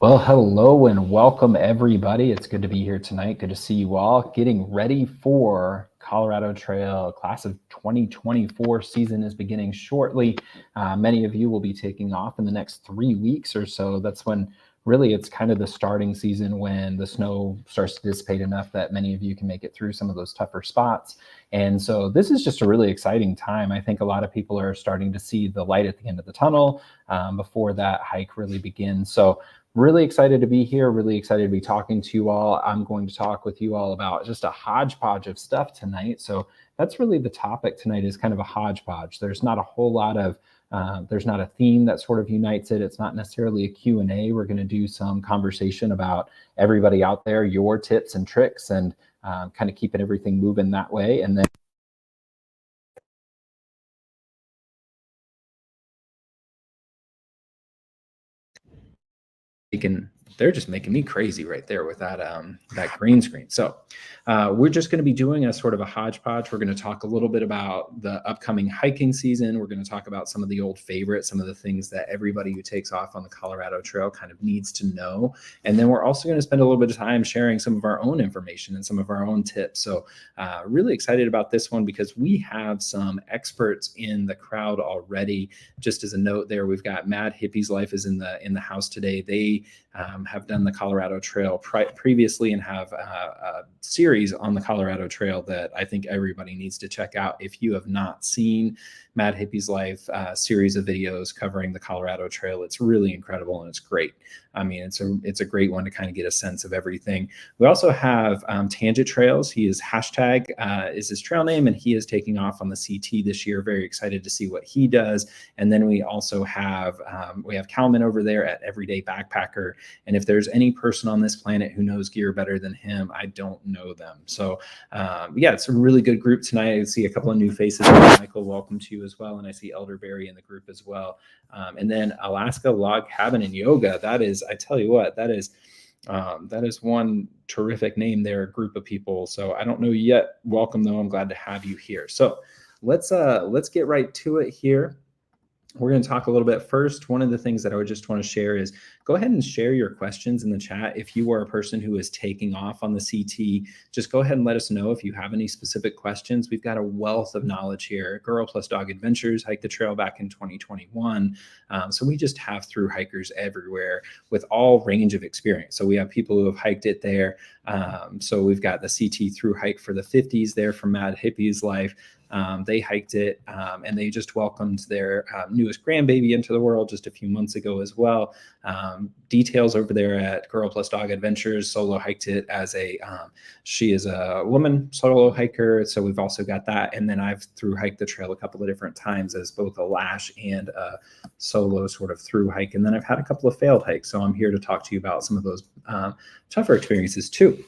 Well, hello and welcome everybody. It's good to be here tonight. Good to see you all getting ready for Colorado Trail. Class of 2024 season is beginning shortly. Many of you will be taking off in the next 3 weeks or so. That's when really it's kind of the starting season when the snow starts to dissipate enough that many of you can make it through some of those tougher spots. And so this is just a really exciting time. I think a lot of people are starting to see the light at the end of the tunnel before that hike really begins. So really excited to be here, really excited to be talking to you all. I'm going to talk with you all about just a hodgepodge of stuff tonight. So that's really the topic tonight, is kind of a hodgepodge. There's not a whole lot of, there's not a theme that sort of unites it. It's not necessarily a Q&A. We're going to do some conversation about everybody out there, your tips and tricks, and kind of keeping everything moving that way. And then they're just making me crazy right there with that green screen. So we're just going to be doing a sort of a hodgepodge. We're going to talk a little bit about the upcoming hiking season. We're going to talk about some of the old favorites, some of the things that everybody who takes off on the Colorado Trail kind of needs to know. And then we're also going to spend a little bit of time sharing some of our own information and some of our own tips. So really excited about this one because we have some experts in the crowd already. Just as a note there, we've got Mad Hippie's Life is in the house today. They have done the Colorado Trail previously and have a series on the Colorado Trail that I think everybody needs to check out. If you have not seen Mad Hippie's Life series of videos covering the Colorado Trail, it's really incredible and it's great. I mean, it's a great one to kind of get a sense of everything. We also have Tangent Trails. He is hashtag is his trail name, and he is taking off on the CT this year. Very excited to see what he does. And then we also have Calman over there at Everyday Backpacker. And if there's any person on this planet who knows gear better than him, I don't know them. So yeah, it's a really good group tonight. I see a couple of new faces. Michael, welcome to you as well. And I see Elderberry in the group as well. And then Alaska Log Cabin and Yoga. That is, I tell you what, that is one terrific name there, a group of people. So I don't know yet. Welcome though. I'm glad to have you here. So let's get right to it here. We're going to talk a little bit first. One of the things that I would just want to share is go ahead and share your questions in the chat. If you are a person who is taking off on the CT, just go ahead and let us know if you have any specific questions. We've got a wealth of knowledge here. Girl Plus Dog Adventures hiked the trail back in 2021. So we just have through hikers everywhere with all range of experience. So we have people who have hiked it there. So we've got the CT through hike for the 50s there from Mad Hippie's Life. They hiked it and they just welcomed their newest grandbaby into the world just a few months ago as well. Details over there at Girl Plus Dog Adventures. Solo hiked it as she is a woman solo hiker. So we've also got that. And then I've through hiked the trail a couple of different times as both a lash and a solo sort of through hike. And then I've had a couple of failed hikes. So I'm here to talk to you about some of those tougher experiences too.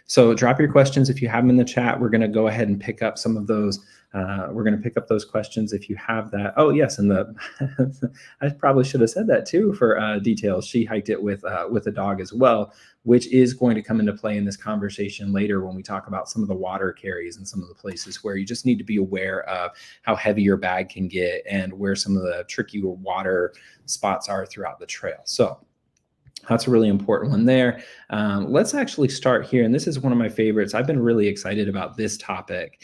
So drop your questions if you have them in the chat. We're going to go ahead and pick up some of those. We're going to pick up those questions if you have that. Oh, yes. And I probably should have said that too for details. She hiked it with a dog as well, which is going to come into play in this conversation later when we talk about some of the water carries and some of the places where you just need to be aware of how heavy your bag can get and where some of the tricky water spots are throughout the trail. So that's a really important one there. Let's actually start here. And this is one of my favorites. I've been really excited about this topic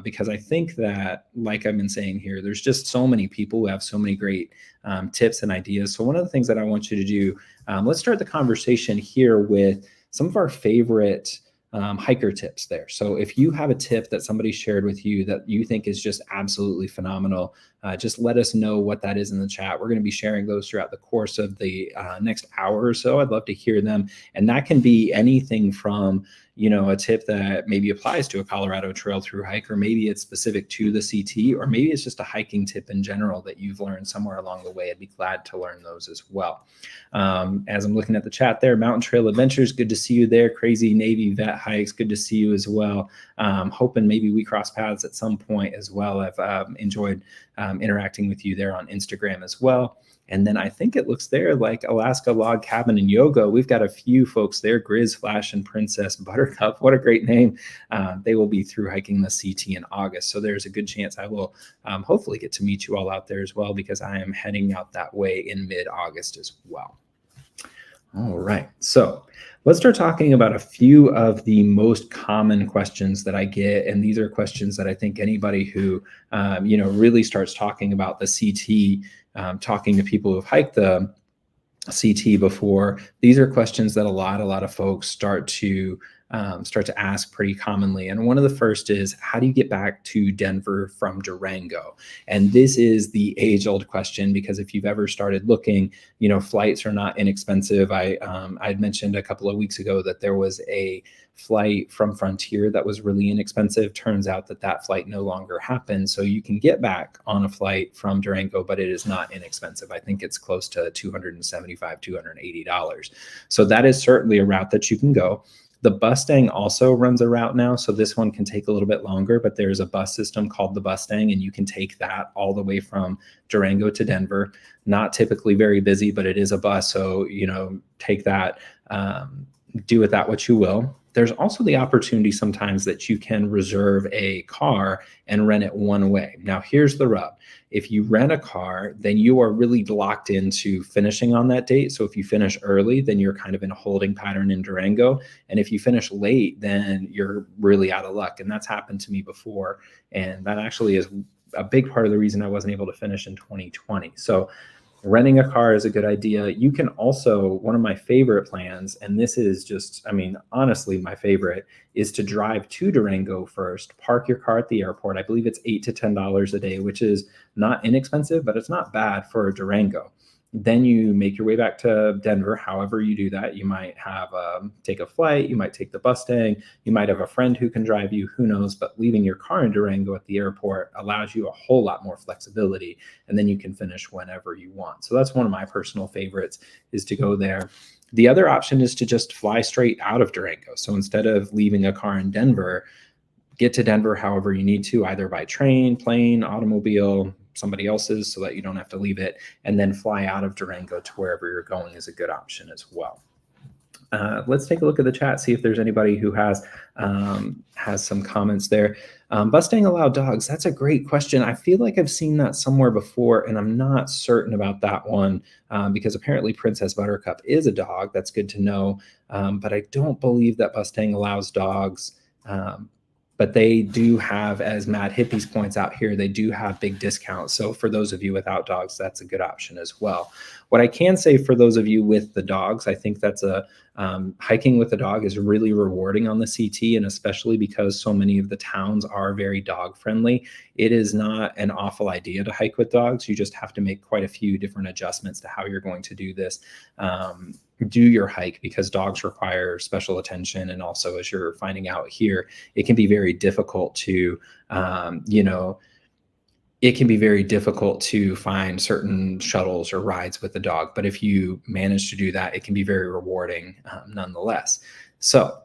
because I think that, like I've been saying here, there's just so many people who have so many great tips and ideas. So one of the things that I want you to do, let's start the conversation here with some of our favorite hiker tips there. So if you have a tip that somebody shared with you that you think is just absolutely phenomenal, just let us know what that is in the chat. We're going to be sharing those throughout the course of the next hour or so. I'd love to hear them. And that can be anything from, a tip that maybe applies to a Colorado Trail through hike, or maybe it's specific to the CT, or maybe it's just a hiking tip in general that you've learned somewhere along the way. I'd be glad to learn those as well. As I'm looking at the chat there, Mountain Trail Adventures, good to see you there. Crazy Navy Vet Hikes, good to see you as well. Hoping maybe we cross paths at some point as well. I've enjoyed interacting with you there on Instagram as well. And then I think it looks there like Alaska Log Cabin and Yoga. We've got a few folks there, Grizz, Flash, and Princess Buttercup. What a great name. They will be through hiking the CT in August. So there's a good chance I will hopefully get to meet you all out there as well, because I am heading out that way in mid-August as well. All right. So let's start talking about a few of the most common questions that I get. And these are questions that I think anybody who, really starts talking about the CT, talking to people who've hiked the CT before. These are questions that a lot of folks start to ask pretty commonly. And one of the first is, how do you get back to Denver from Durango? And this is the age-old question, because if you've ever started looking, flights are not inexpensive. I'd mentioned a couple of weeks ago that there was a flight from Frontier that was really inexpensive. Turns out that that flight no longer happens. So you can get back on a flight from Durango, but it is not inexpensive. I think it's close to $275, $280. So that is certainly a route that you can go. The Bustang also runs a route now. So this one can take a little bit longer, but there's a bus system called the Bustang, and you can take that all the way from Durango to Denver. Not typically very busy, but it is a bus. So, take that, do with that what you will. There's also the opportunity sometimes that you can reserve a car and rent it one way. Now, here's the rub. If you rent a car, then you are really locked into finishing on that date. So if you finish early, then you're kind of in a holding pattern in Durango. And if you finish late, then you're really out of luck. And that's happened to me before. And that actually is a big part of the reason I wasn't able to finish in 2020. So renting a car is a good idea. You can also, one of my favorite plans, and this is just, honestly, my favorite, is to drive to Durango first, park your car at the airport. I believe it's $8 to $10 a day, which is not inexpensive, but it's not bad for Durango. Then you make your way back to Denver. However you do that, you might have take a flight, you might take the Bustang, you might have a friend who can drive you, who knows, but leaving your car in Durango at the airport allows you a whole lot more flexibility, and then you can finish whenever you want. So that's one of my personal favorites, is to go there. The other option is to just fly straight out of Durango. So instead of leaving a car in Denver, get to Denver however you need to, either by train, plane, automobile, somebody else's, so that you don't have to leave it, and then fly out of Durango to wherever you're going is a good option as well. Let's take a look at the chat, see if there's anybody who has some comments there. Bustang allow dogs? That's a great question. I feel like I've seen that somewhere before, and I'm not certain about that one, because apparently Princess Buttercup is a dog. That's good to know, but I don't believe that Bustang allows dogs. But they do have, as Matt Hippies points out here, they do have big discounts. So for those of you without dogs, that's a good option as well. What I can say for those of you with the dogs, I think that's hiking with a dog is really rewarding on the CT, and especially because so many of the towns are very dog friendly. It is not an awful idea to hike with dogs. You just have to make quite a few different adjustments to how you're going to do this. Do your hike, because dogs require special attention. And also, as you're finding out here, it can be very difficult to, it can be very difficult to find certain shuttles or rides with the dog. But if you manage to do that, it can be very rewarding nonetheless. So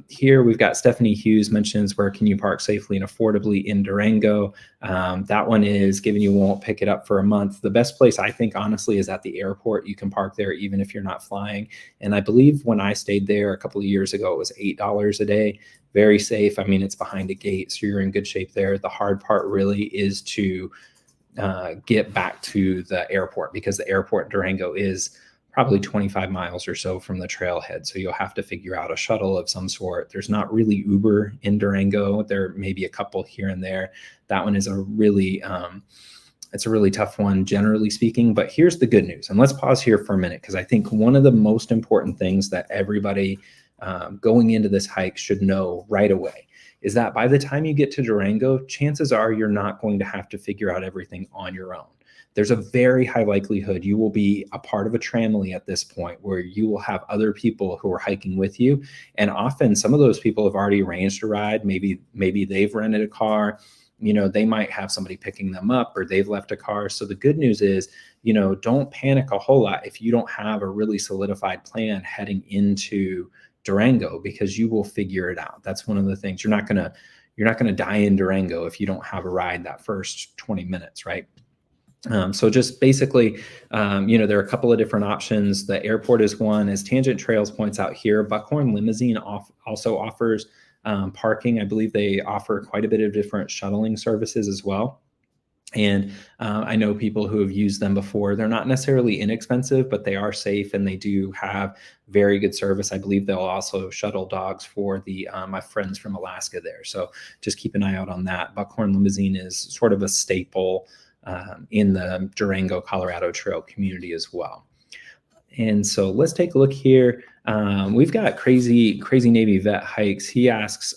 here we've got Stephanie Hughes mentions, where can you park safely and affordably in Durango? That one is, given you won't pick it up for a month. The best place, I think, honestly, is at the airport. You can park there even if you're not flying. And I believe when I stayed there a couple of years ago, it was $8 a day. Very safe. It's behind a gate, so you're in good shape there. The hard part really is to get back to the airport, because the airport in Durango is probably 25 miles or so from the trailhead. So you'll have to figure out a shuttle of some sort. There's not really Uber in Durango. There may be a couple here and there. That one is it's a really tough one, generally speaking. But here's the good news. And let's pause here for a minute, because I think one of the most important things that everybody going into this hike should know right away is that by the time you get to Durango, chances are you're not going to have to figure out everything on your own. There's a very high likelihood you will be a part of a tramily at this point, where you will have other people who are hiking with you. And often some of those people have already arranged a ride. Maybe they've rented a car, they might have somebody picking them up, or they've left a car. So the good news is, don't panic a whole lot if you don't have a really solidified plan heading into Durango, because you will figure it out. That's one of the things. You're not going to die in Durango if you don't have a ride that first 20 minutes, right? So just basically, there are a couple of different options. The airport is one, as Tangent Trails points out here. Buckhorn Limousine also offers parking. I believe they offer quite a bit of different shuttling services as well. And I know people who have used them before. They're not necessarily inexpensive, but they are safe and they do have very good service. I believe they'll also shuttle dogs for the my friends from Alaska there. So just keep an eye out on that. Buckhorn Limousine is sort of a staple in the Durango, Colorado Trail community as well. And so let's take a look here. We've got crazy Navy vet hikes. He asks,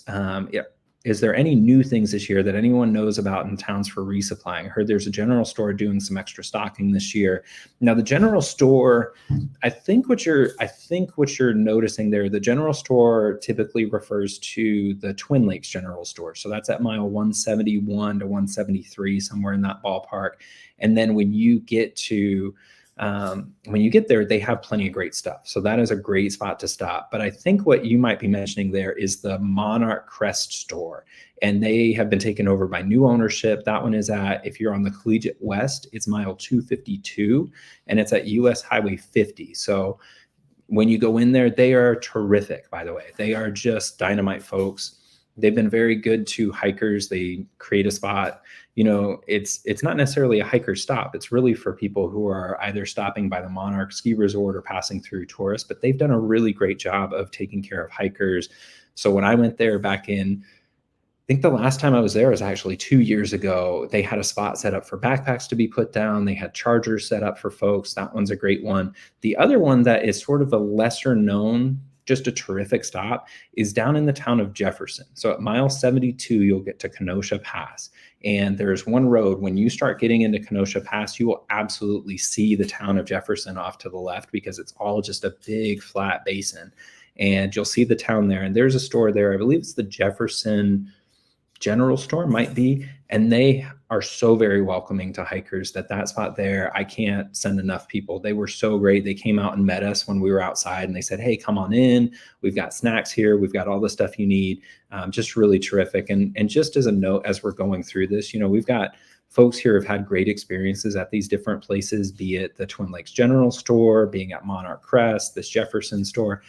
is there any new things this year that anyone knows about in towns for resupplying? I heard there's a general store doing some extra stocking this year. Now the general store, I think what you're noticing there, the general store typically refers to the Twin Lakes General Store. So that's at mile 171 to 173, somewhere in that ballpark. And then when you get there, they have plenty of great stuff. So that is a great spot to stop. But I think what you might be mentioning there is the Monarch Crest store. And they have been taken over by new ownership. That one is if you're on the Collegiate West, it's mile 252, and it's at US Highway 50. So when you go in there, they are terrific, by the way. They are just dynamite folks. They've been very good to hikers. They create a spot. It's not necessarily a hiker stop. It's really for people who are either stopping by the Monarch Ski Resort or passing through tourists, but they've done a really great job of taking care of hikers. So when I went there back in, I think the last time I was there was actually 2 years ago, they had a spot set up for backpacks to be put down. They had chargers set up for folks. That one's a great one. The other one that is sort of a lesser known, just a terrific stop, is down in the town of Jefferson. So at mile 72, you'll get to Kenosha Pass. And there's one road, when you start getting into Kenosha Pass, you will absolutely see the town of Jefferson off to the left because it's all just a big flat basin. And you'll see the town there. And there's a store there. I believe it's the Jefferson General Store, might be. And they are so very welcoming to hikers that spot there, I can't send enough people. They were so great. They came out and met us when we were outside and they said, hey, come on in. We've got snacks here. We've got all the stuff you need. Just really terrific. And just as a note, as we're going through this, we've got folks here who've had great experiences at these different places, be it the Twin Lakes General Store, being at Monarch Crest, this Jefferson store.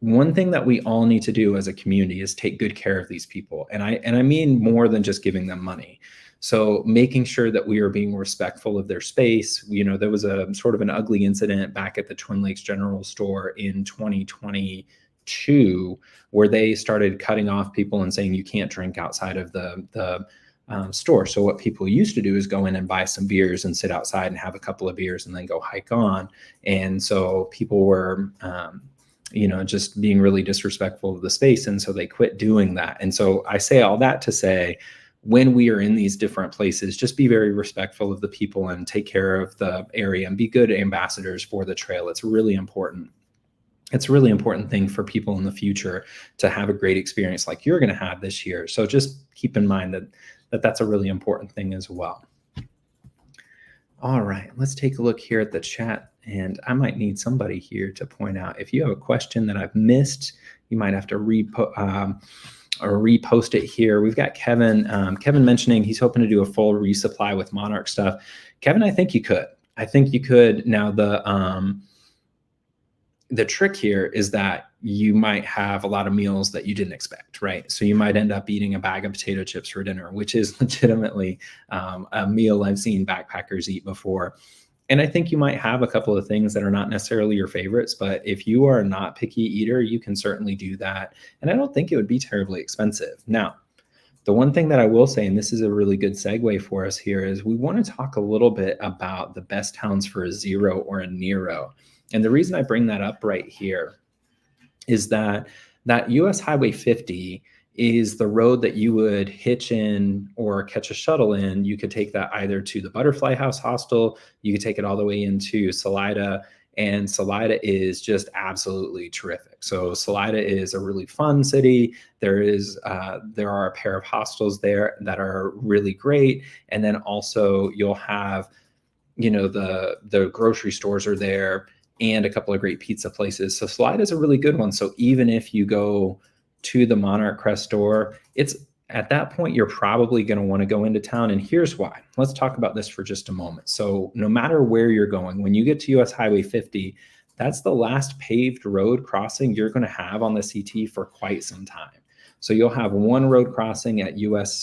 One thing that we all need to do as a community is take good care of these people. And I mean more than just giving them money. So making sure that we are being respectful of their space. There was a sort of an ugly incident back at the Twin Lakes General Store in 2022, where they started cutting off people and saying you can't drink outside of the store. So what people used to do is go in and buy some beers and sit outside and have a couple of beers and then go hike on. And so people were just being really disrespectful of the space. And so they quit doing that. And so I say all that to say, when we are in these different places, just be very respectful of the people and take care of the area and be good ambassadors for the trail. It's really important. It's a really important thing for people in the future to have a great experience like you're going to have this year. So just keep in mind that's a really important thing as well. All right, let's take a look here at the chat. And I might need somebody here to point out if you have a question that I've missed, you might have to repost it here. We've got Kevin. Kevin mentioning he's hoping to do a full resupply with Monarch stuff. Kevin, I think you could. Now the trick here is that you might have a lot of meals that you didn't expect, right? So you might end up eating a bag of potato chips for dinner, which is legitimately a meal I've seen backpackers eat before. And I think you might have a couple of things that are not necessarily your favorites, but if you are a not picky eater, you can certainly do that. And I don't think it would be terribly expensive. Now, the one thing that I will say, and this is a really good segue for us here, is we want to talk a little bit about the best towns for a zero or a Nero. And the reason I bring that up right here is that US Highway 50 is the road that you would hitch in or catch a shuttle in. You could take that either to the Butterfly House Hostel, you could take it all the way into Salida, and Salida is just absolutely terrific. So Salida is a really fun city. There are a pair of hostels there that are really great. And then also you'll have, the grocery stores are there and a couple of great pizza places. So Salida is a really good one. So even if you go to the Monarch Crest store, it's at that point, you're probably going to want to go into town. And here's why. Let's talk about this for just a moment. So no matter where you're going, when you get to US Highway 50, that's the last paved road crossing you're going to have on the CT for quite some time. So you'll have one road crossing at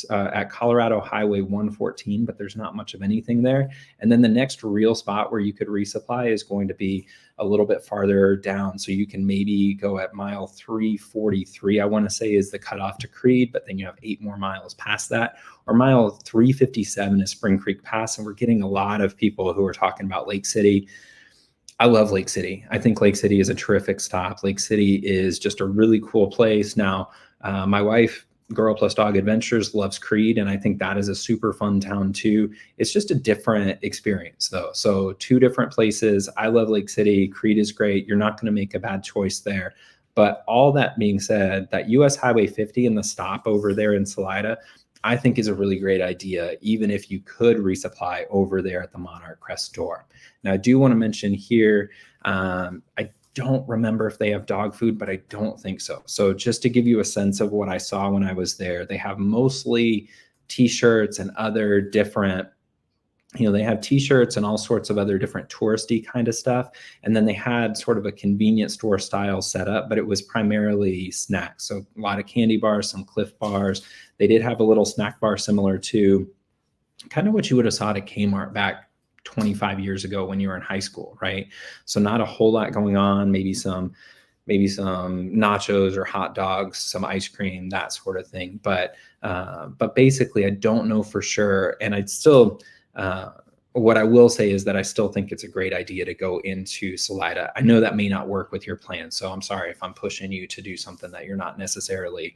at Colorado Highway 114, but there's not much of anything there. And then the next real spot where you could resupply is going to be a little bit farther down. So you can maybe go at mile 343, I want to say, is the cutoff to Creed, but then you have 8 more miles past that. Or mile 357 is Spring Creek Pass. And we're getting a lot of people who are talking about Lake City. I love Lake City. I think Lake City is a terrific stop. Lake City is just a really cool place. Now, my wife, Girl Plus Dog Adventures, loves Creed, and I think that is a super fun town too. It's just a different experience though. So 2 different places. I love Lake City. Creed is great. You're not going to make a bad choice there. But all that being said, that US Highway 50 and the stop over there in Salida, I think is a really great idea, even if you could resupply over there at the Monarch Crest store. Now, I do want to mention here, I don't remember if they have dog food, but I don't think so. So just to give you a sense of what I saw when I was there, they have mostly t-shirts and other different, they have t-shirts and all sorts of other different touristy kind of stuff. And then they had sort of a convenience store style setup, but it was primarily snacks. So a lot of candy bars, some Cliff bars. They did have a little snack bar similar to kind of what you would have saw at a Kmart back 25 years ago when you were in high school, right? So not a whole lot going on, maybe some nachos or hot dogs, some ice cream, that sort of thing. But basically I don't know for sure. And I'd still, what I will say is that I still think it's a great idea to go into Salida. I know that may not work with your plan, so I'm sorry if I'm pushing you to do something that you're not necessarily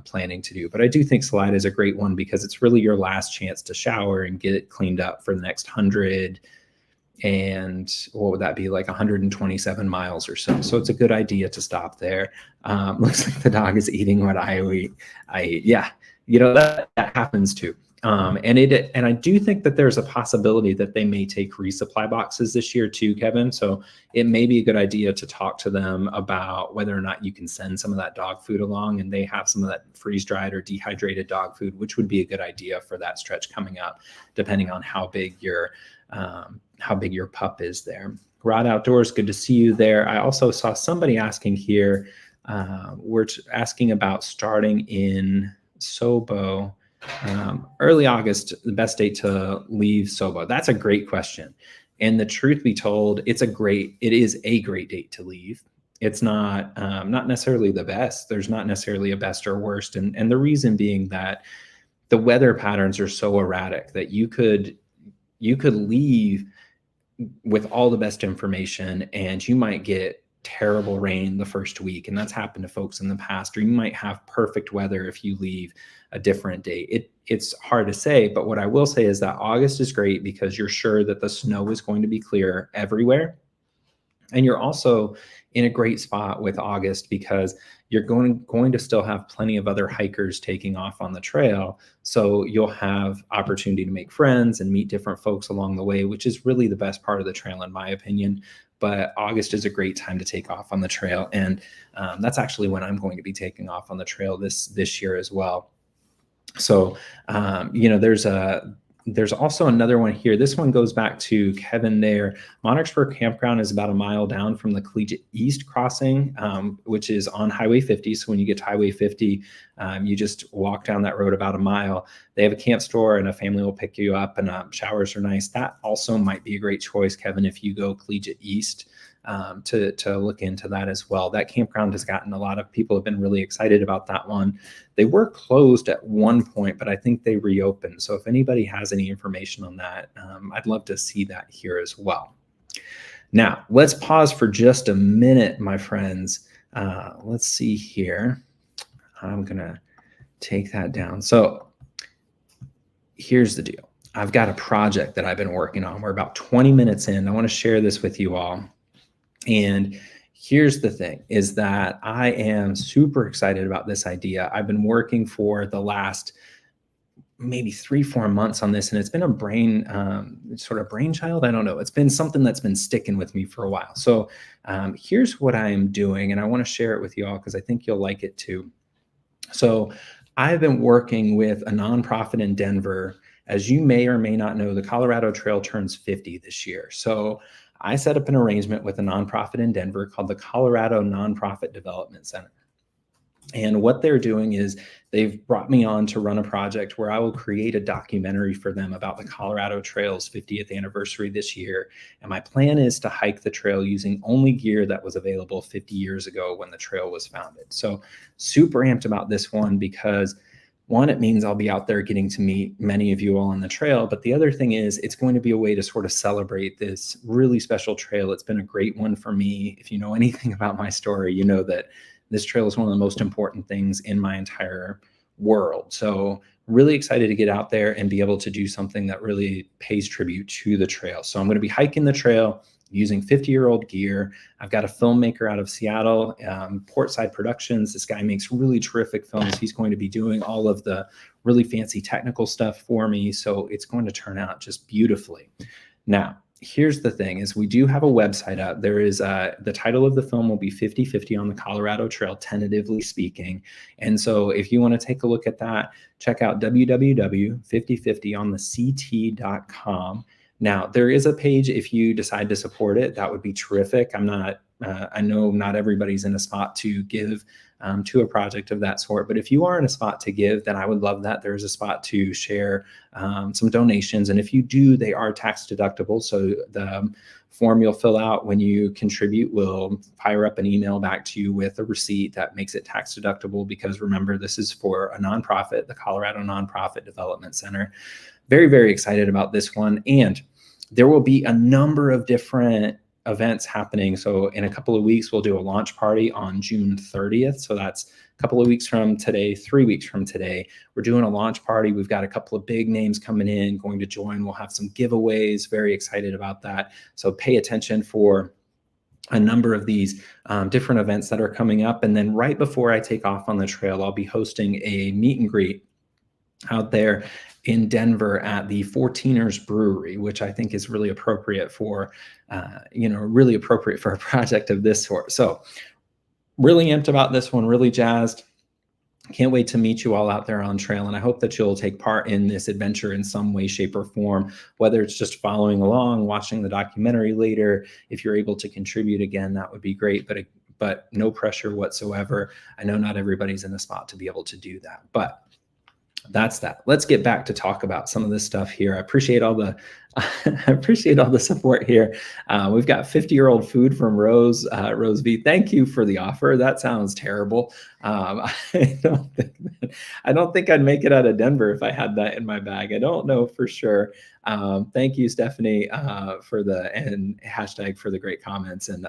planning to do. But I do think Salida is a great one because it's really your last chance to shower and get it cleaned up for the next 100 and what would that be, like 127 miles or so. So it's a good idea to stop there. Looks like the dog is eating what I eat. Yeah, that happens too. And I do think that there's a possibility that they may take resupply boxes this year too, Kevin. So it may be a good idea to talk to them about whether or not you can send some of that dog food along, and they have some of that freeze dried or dehydrated dog food, which would be a good idea for that stretch coming up, depending on how big your pup is there. Rod Outdoors, good to see you there. I also saw somebody asking here, we're asking about starting in Sobo. Early August, the best date to leave Sobo. That's a great question. And the truth be told, it is a great date to leave. It's not necessarily the best. There's not necessarily a best or worst. And the reason being that the weather patterns are so erratic that you could leave with all the best information and you might get terrible rain the first week. And that's happened to folks in the past. Or you might have perfect weather if you leave a different date. It's hard to say, but what I will say is that August is great because you're sure that the snow is going to be clear everywhere. And you're also in a great spot with August because you're going to still have plenty of other hikers taking off on the trail. So you'll have opportunity to make friends and meet different folks along the way, which is really the best part of the trail, in my opinion. But August is a great time to take off on the trail. And that's actually when I'm going to be taking off on the trail this year as well. So, there's also another one here. This one goes back to Kevin there. Monarchsburg Campground is about a mile down from the Collegiate East crossing, which is on Highway 50. So when you get to Highway 50, you just walk down that road about a mile. They have a camp store and a family will pick you up, and showers are nice. That also might be a great choice, Kevin, if you go Collegiate East, to look into that as well. That campground has gotten a lot of people have been really excited about that one. They were closed at one point, but I think they reopened. So if anybody has any information on that, I'd love to see that here as well. Now, let's pause for just a minute, my friends. Let's see here. I'm going to take that down. So here's the deal. I've got a project that I've been working on. We're about 20 minutes in. I want to share this with you all. And here's the thing is that I am super excited about this idea. I've been working for the last maybe 3-4 months on this, and it's been a brainchild. I don't know. It's been something that's been sticking with me for a while. So here's what I am doing, and I want to share it with you all because I think you'll like it too. So I've been working with a nonprofit in Denver. As you may or may not know, the Colorado Trail turns 50 this year. So I set up an arrangement with a nonprofit in Denver called the Colorado Nonprofit Development Center. And what they're doing is they've brought me on to run a project where I will create a documentary for them about the Colorado Trail's 50th anniversary this year. And my plan is to hike the trail using only gear that was available 50 years ago when the trail was founded. So super amped about this one because one, it means I'll be out there getting to meet many of you all on the trail. But the other thing is it's going to be a way to sort of celebrate this really special trail. It's been a great one for me. If you know anything about my story, you know that this trail is one of the most important things in my entire world. So really excited to get out there and be able to do something that really pays tribute to the trail. So I'm going to be hiking the trail using 50-year-old gear. I've got a filmmaker out of Seattle, Portside Productions. This guy makes really terrific films. He's going to be doing all of the really fancy technical stuff for me. So it's going to turn out just beautifully. Now, here's the thing is we do have a website up. There is the title of the film will be 50/50 on the Colorado Trail, tentatively speaking. And so if you want to take a look at that, check out www.5050ontheCT.com. Now, there is a page if you decide to support it. That would be terrific. I know not everybody's in a spot to give to a project of that sort, but if you are in a spot to give, then I would love that. There's a spot to share some donations. And if you do, they are tax deductible. So the form you'll fill out when you contribute will fire up an email back to you with a receipt that makes it tax deductible, because remember, this is for a nonprofit, the Colorado Nonprofit Development Center. Very, very excited about this one. And there will be a number of different events happening. So in a couple of weeks, we'll do a launch party on June 30th. So that's a couple of weeks from today, 3 weeks from today. We're doing a launch party. We've got a couple of big names coming in, going to join. We'll have some giveaways. Very excited about that. So pay attention for a number of these different events that are coming up. And then right before I take off on the trail, I'll be hosting a meet and greet out there in Denver at the 14ers Brewery, which I think is really appropriate for, really appropriate for a project of this sort. So really amped about this one, really jazzed. Can't wait to meet you all out there on trail. And I hope that you'll take part in this adventure in some way, shape, or form, whether it's just following along, watching the documentary later. If you're able to contribute, again, that would be great, but no pressure whatsoever. I know not everybody's in the spot to be able to do that, but that's that. Let's get back to talk about some of this stuff here. I appreciate all the support here. We've got 50-year-old food from Rose V. Thank you for the offer. That sounds terrible. I don't think I'd make it out of Denver if I had that in my bag. I don't know for sure. Thank you, Stephanie, for the hashtag for the great comments, and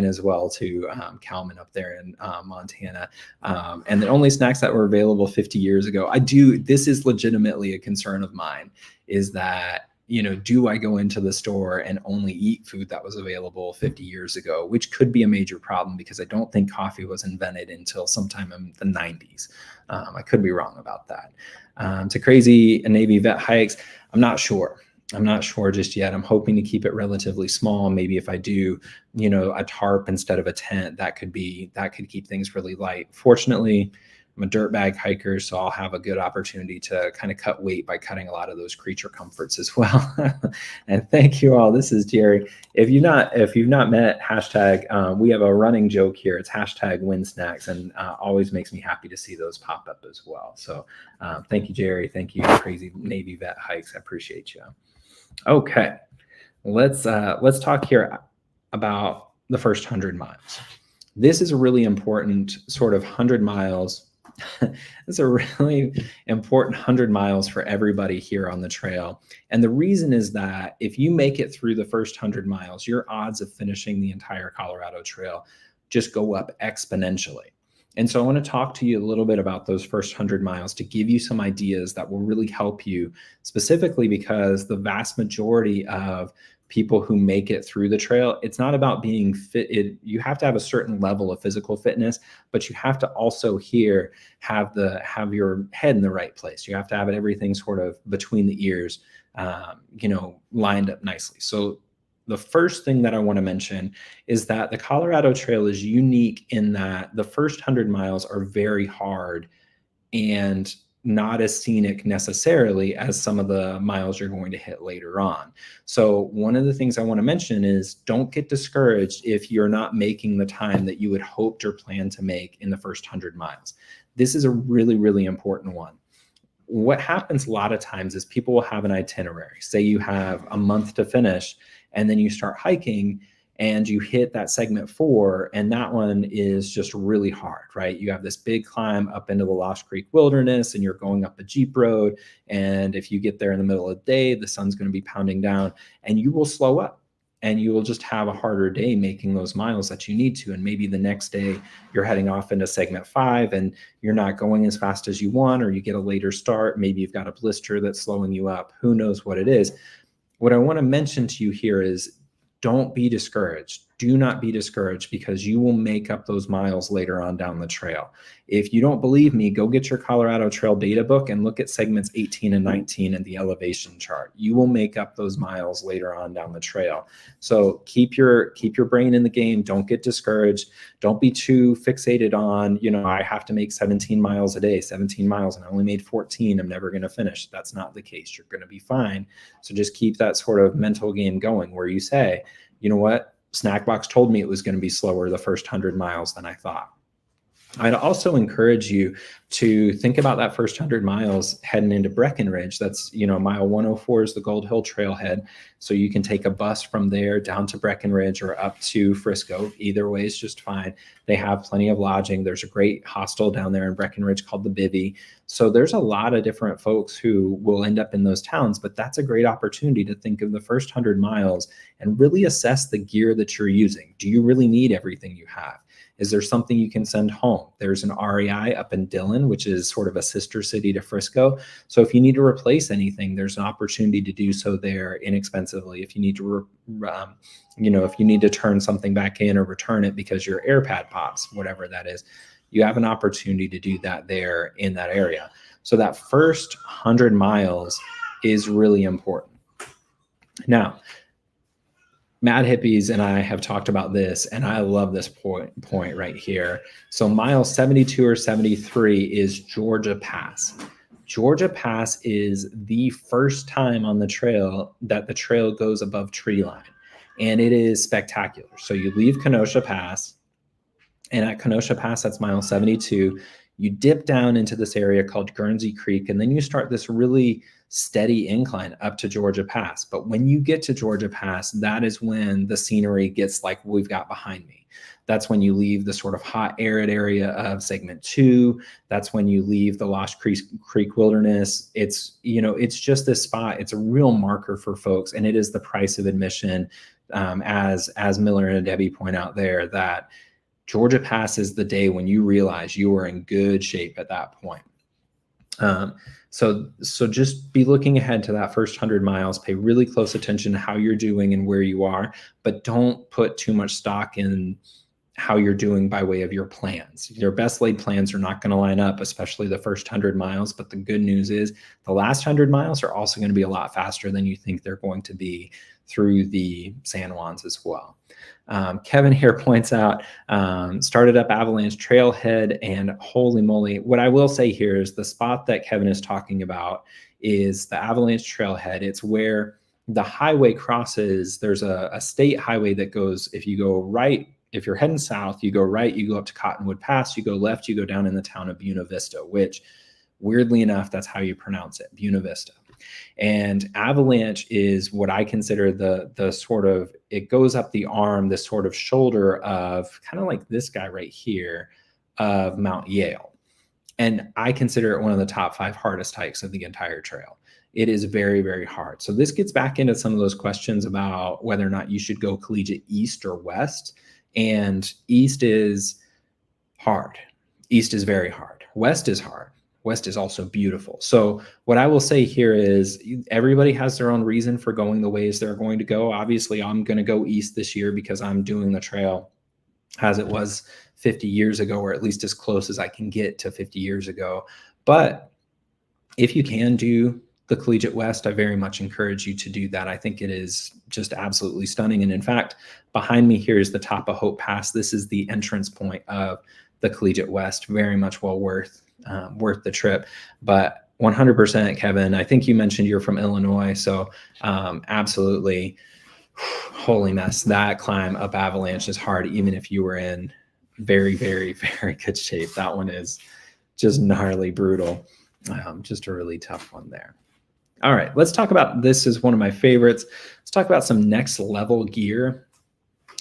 as well to Calman up there in Montana. And the only snacks that were available 50 years ago, this is legitimately a concern of mine, is that, do I go into the store and only eat food that was available 50 years ago, which could be a major problem because I don't think coffee was invented until sometime in the 90s. I could be wrong about that. To crazy Navy vet hikes, I'm not sure just yet. I'm hoping to keep it relatively small. Maybe if I do, a tarp instead of a tent, that could keep things really light. Fortunately, I'm a dirt bag hiker, so I'll have a good opportunity to kind of cut weight by cutting a lot of those creature comforts as well. And thank you all. This is Jerry. If you've not met hashtag, we have a running joke here. It's hashtag win snacks, and always makes me happy to see those pop up as well. So thank you, Jerry. Thank you, Crazy Navy Vet Hikes. I appreciate you. Okay, let's talk here about the first 100 miles. This is a really important sort of 100 miles. It's a really important 100 miles for everybody here on the trail. And the reason is that if you make it through the first 100 miles, your odds of finishing the entire Colorado Trail just go up exponentially. And so I want to talk to you a little bit about those first 100 miles to give you some ideas that will really help you, specifically because the vast majority of people who make it through the trail, it's not about being fit. You have to have a certain level of physical fitness, but you have to also have your head in the right place. You have to have everything sort of between the ears, lined up nicely. So the first thing that I want to mention is that the Colorado Trail is unique in that the first 100 miles are very hard, and not as scenic necessarily as some of the miles you're going to hit later on. So one of the things I want to mention is don't get discouraged if you're not making the time that you had hoped or planned to make in the first 100 miles. This is a really, really important one. What happens a lot of times is people will have an itinerary. Say you have a month to finish, and then you start hiking and you hit that segment 4, and that one is just really hard, right? You have this big climb up into the Lost Creek Wilderness, and you're going up a Jeep road. And if you get there in the middle of the day, the sun's going to be pounding down, and you will slow up, and you will just have a harder day making those miles that you need to. And maybe the next day you're heading off into segment 5 and you're not going as fast as you want, or you get a later start. Maybe you've got a blister that's slowing you up. Who knows what it is? What I want to mention to you here is don't be discouraged. Do not be discouraged, because you will make up those miles later on down the trail. If you don't believe me, go get your Colorado Trail data book and look at segments 18 and 19 in the elevation chart. You will make up those miles later on down the trail. So keep your brain in the game. Don't get discouraged. Don't be too fixated on, I have to make 17 miles a day, 17 miles, and I only made 14. I'm never going to finish. That's not the case. You're going to be fine. So just keep that sort of mental game going where you say, you know what? Snackbox told me it was going to be slower the first 100 miles than I thought. I'd also encourage you to think about that first 100 miles heading into Breckenridge. That's, mile 104 is the Gold Hill Trailhead. So you can take a bus from there down to Breckenridge or up to Frisco. Either way is just fine. They have plenty of lodging. There's a great hostel down there in Breckenridge called the Bivvy. So there's a lot of different folks who will end up in those towns, but that's a great opportunity to think of the first 100 miles and really assess the gear that you're using. Do you really need everything you have? Is there something you can send home? There's an REI up in Dillon, which is sort of a sister city to Frisco. So if you need to replace anything, there's an opportunity to do so there inexpensively. If you need to, if you need to turn something back in or return it because your air pad pops, whatever that is, you have an opportunity to do that there in that area. So that first 100 miles is really important. Now, Mad Hippies and I have talked about this, and I love this point right here. So mile 72 or 73 is Georgia Pass. Georgia Pass is the first time on the trail that the trail goes above tree line, and it is spectacular. So you leave Kenosha Pass, and at Kenosha Pass, that's mile 72, you dip down into this area called Guernsey Creek, and then you start this really steady incline up to Georgia Pass. But when you get to Georgia Pass, that is when the scenery gets like we've got behind me. That's when you leave the sort of hot, arid area of segment 2. That's when you leave the Lost Creek Wilderness. It's just this spot. It's a real marker for folks, and it is the price of admission, as Miller and Debbie point out there, that Georgia Pass is the day when you realize you are in good shape at that point. So just be looking ahead to that first 100 miles, pay really close attention to how you're doing and where you are, but don't put too much stock in how you're doing by way of your plans. Your best laid plans are not going to line up, especially the first 100 miles. But the good news is the last 100 miles are also going to be a lot faster than you think they're going to be through the San Juans as well. Kevin here points out, started up Avalanche Trailhead, and holy moly, what I will say here is the spot that Kevin is talking about is the Avalanche Trailhead. It's where the highway crosses. There's a state highway that goes, if you go right, if you're heading south, you go right, you go up to Cottonwood Pass, you go left, you go down in the town of Buena Vista, which weirdly enough, that's how you pronounce it, Buena Vista. And Avalanche is what I consider the sort of, it goes up the arm, this sort of shoulder of kind of like this guy right here of Mount Yale. And I consider it one of the top 5 hardest hikes of the entire trail. It is very, very hard. So this gets back into some of those questions about whether or not you should go collegiate east or west. And east is hard. East is very hard. West is hard. West is also beautiful. So what I will say here is everybody has their own reason for going the ways they're going to go. Obviously, I'm going to go east this year because I'm doing the trail as it was 50 years ago, or at least as close as I can get to 50 years ago. But if you can do the Collegiate West, I very much encourage you to do that. I think it is just absolutely stunning. And in fact, behind me here is the top of Hope Pass. This is the entrance point of the Collegiate West. Very much well worth worth the trip. But 100%, Kevin, I think you mentioned you're from Illinois. So absolutely, holy mess, that climb up Avalanche is hard, even if you were in very, very, very good shape. That one is just gnarly, brutal. Just a really tough one there. All right, let's talk about, this is one of my favorites. Let's talk about some next level gear.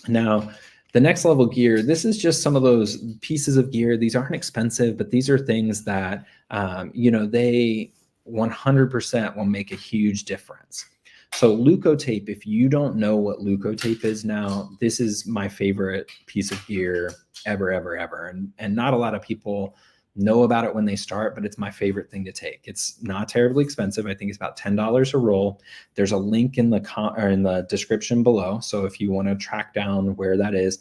Now, the next level gear, this is just some of those pieces of gear. These aren't expensive, but these are things that, they 100% will make a huge difference. So Leukotape, if you don't know what Leukotape is now, this is my favorite piece of gear ever, ever, ever. And not a lot of people know about it when they start, but it's my favorite thing to take. It's not terribly expensive. I think it's about $10 a roll. There's a link in the description below. So if you want to track down where that is,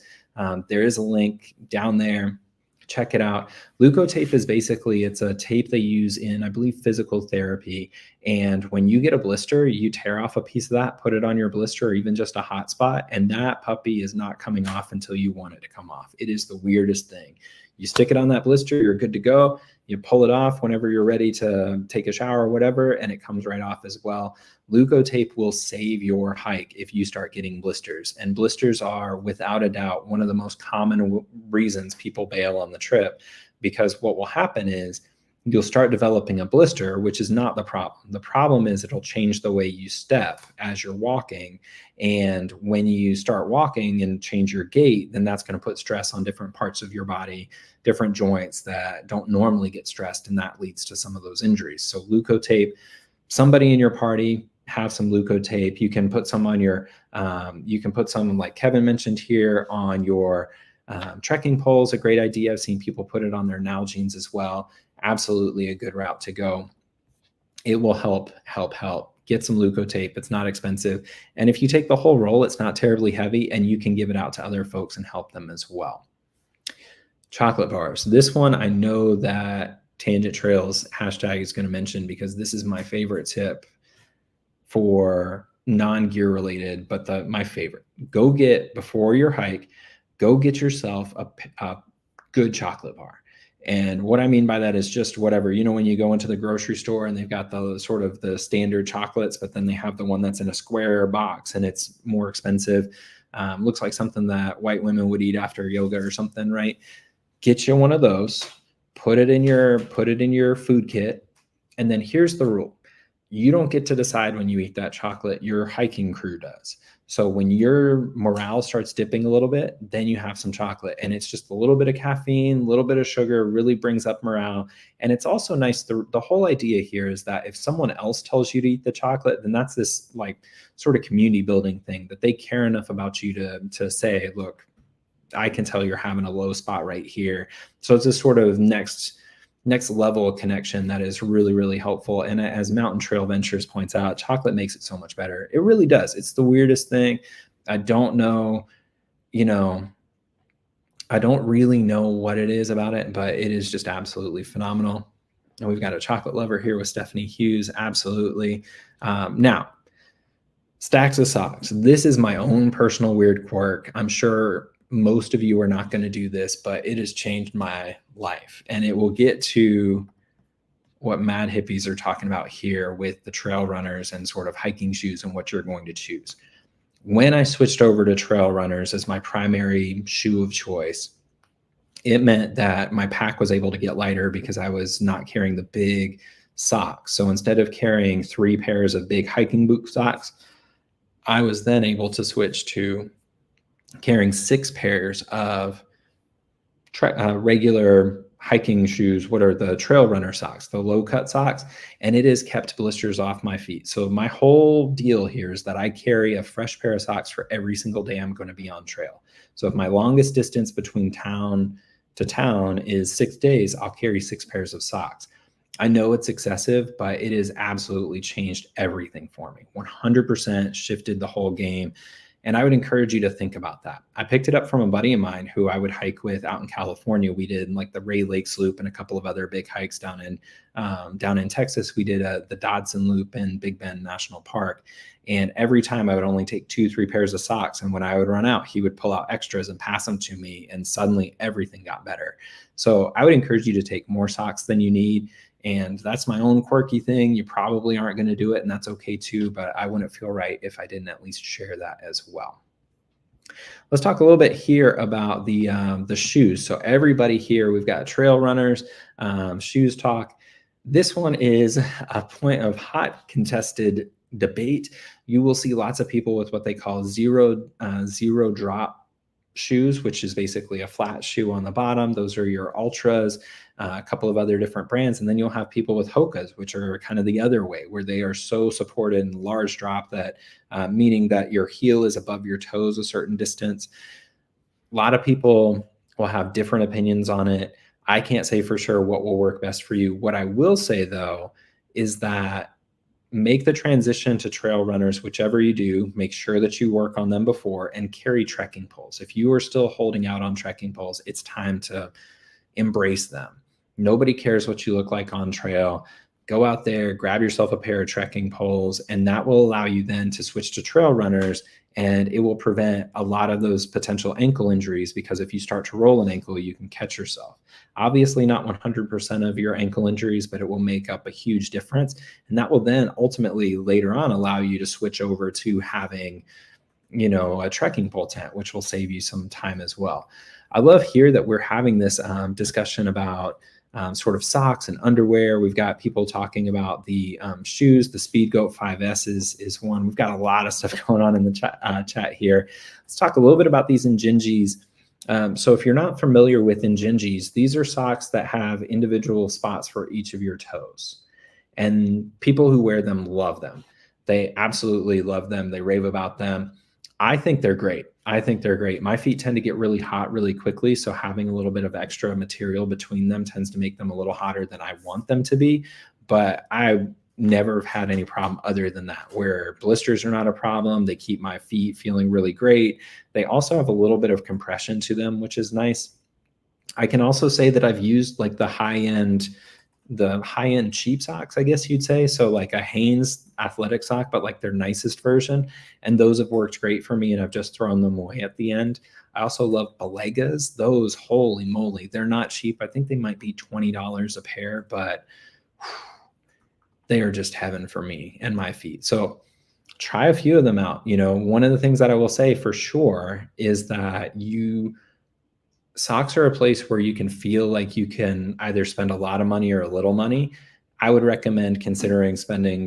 there is a link down there. Check it out. Leukotape is basically, it's a tape they use in, I believe, physical therapy. And when you get a blister, you tear off a piece of that, put it on your blister, or even just a hot spot, and that puppy is not coming off until you want it to come off. It is the weirdest thing. You stick it on that blister, you're good to go. You pull it off whenever you're ready to take a shower or whatever, and it comes right off as well. Leukotape will save your hike if you start getting blisters. And blisters are, without a doubt, one of the most common reasons people bail on the trip, because what will happen is you'll start developing a blister, which is not the problem. The problem is it'll change the way you step as you're walking. And when you start walking and change your gait, then that's going to put stress on different parts of your body, different joints that don't normally get stressed, and that leads to some of those injuries. So Leukotape, somebody in your party, have some Leukotape. You can put some on your, you can put some, like Kevin mentioned here, on your trekking poles. A great idea. I've seen people put it on their Nalgene's as well. Absolutely a good route to go. It will help. Get some Leukotape. It's not expensive. And if you take the whole roll, it's not terribly heavy, and you can give it out to other folks and help them as well. Chocolate bars. This one I know that Tangent Trails hashtag is going to mention, because this is my favorite tip for non-gear related, but my favorite. Go get, before your hike, go get yourself a good chocolate bar. And what I mean by that is just whatever, when you go into the grocery store and they've got the sort of the standard chocolates, but then they have the one that's in a square box and it's more expensive. Looks like something that white women would eat after yoga or something, right? Get you one of those, put it in your food kit. And then here's the rule. You don't get to decide when you eat that chocolate, your hiking crew does. So when your morale starts dipping a little bit, then you have some chocolate, and it's just a little bit of caffeine, a little bit of sugar, really brings up morale. And it's also nice. The whole idea here is that if someone else tells you to eat the chocolate, then that's this like sort of community building thing, that they care enough about you to say, look, I can tell you're having a low spot right here. So it's this sort of next level of connection that is really, really helpful. And as Mountain Trail Ventures points out, chocolate makes it so much better. It really does. It's the weirdest thing. I don't know, I don't really know what it is about it, but it is just absolutely phenomenal. And we've got a chocolate lover here with Stephanie Hughes. Absolutely. Now, stacks of socks. This is my own personal weird quirk. I'm sure most of you are not going to do this, but it has changed my life. And it will get to what Mad Hippies are talking about here with the trail runners and sort of hiking shoes and what you're going to choose. When I switched over to trail runners as my primary shoe of choice, it meant that my pack was able to get lighter because I was not carrying the big socks. So instead of carrying 3 pairs of big hiking boot socks, I was then able to switch to carrying 6 pairs of regular hiking shoes. What are the trail runner socks, the low cut socks? And it has kept blisters off my feet. So my whole deal here is that I carry a fresh pair of socks for every single day I'm going to be on trail. So if my longest distance between town to town is 6 days, I'll carry 6 pairs of socks. I know it's excessive, but it has absolutely changed everything for me. 100% shifted the whole game. And I would encourage you to think about that. I picked it up from a buddy of mine who I would hike with out in California. We did like the Ray Lakes Loop and a couple of other big hikes down in Texas. We did the Dodson Loop in Big Bend National Park. And every time I would only take 2-3 pairs of socks. And when I would run out, he would pull out extras and pass them to me. And suddenly everything got better. So I would encourage you to take more socks than you need. And that's my own quirky thing. You probably aren't going to do it, and that's okay too, but I wouldn't feel right if I didn't at least share that as well. Let's talk a little bit here about the shoes. So everybody here, we've got trail runners, shoes talk. This one is a point of hot contested debate. You will see lots of people with what they call zero drop shoes, which is basically a flat shoe on the bottom. Those are your Ultras, a couple of other different brands. And then you'll have people with Hokas, which are kind of the other way, where they are so supported in large drop that meaning that your heel is above your toes a certain distance. A lot of people will have different opinions on it. I can't say for sure what will work best for you. What I will say though, is that make the transition to trail runners, whichever you do, make sure that you work on them before and carry trekking poles. If you are still holding out on trekking poles, it's time to embrace them. Nobody cares what you look like on trail. Go out there, grab yourself a pair of trekking poles, and that will allow you then to switch to trail runners, and it will prevent a lot of those potential ankle injuries, because if you start to roll an ankle, you can catch yourself. Obviously not 100% of your ankle injuries, but it will make up a huge difference. And that will then ultimately later on allow you to switch over to having, a trekking pole tent, which will save you some time as well. I love here that we're having this discussion about sort of socks and underwear. We've got people talking about the shoes. The Speedgoat 5S is one. We've got a lot of stuff going on in the chat here. Let's talk a little bit about these Injinjis. So if you're not familiar with Injinjis, these are socks that have individual spots for each of your toes. And people who wear them love them. They absolutely love them. They rave about them. I think they're great. My feet tend to get really hot really quickly. So having a little bit of extra material between them tends to make them a little hotter than I want them to be. But I never had any problem other than that, where blisters are not a problem. They keep my feet feeling really great. They also have a little bit of compression to them, which is nice. I can also say that I've used like the high-end cheap socks, I guess you'd say. So like a Hanes athletic sock, but like their nicest version. And those have worked great for me, and I've just thrown them away at the end. I also love Balegas. Those, holy moly, they're not cheap. I think they might be $20 a pair, but they are just heaven for me and my feet. So try a few of them out. One of the things that I will say for sure is that socks are a place where you can feel like you can either spend a lot of money or a little money. I would recommend considering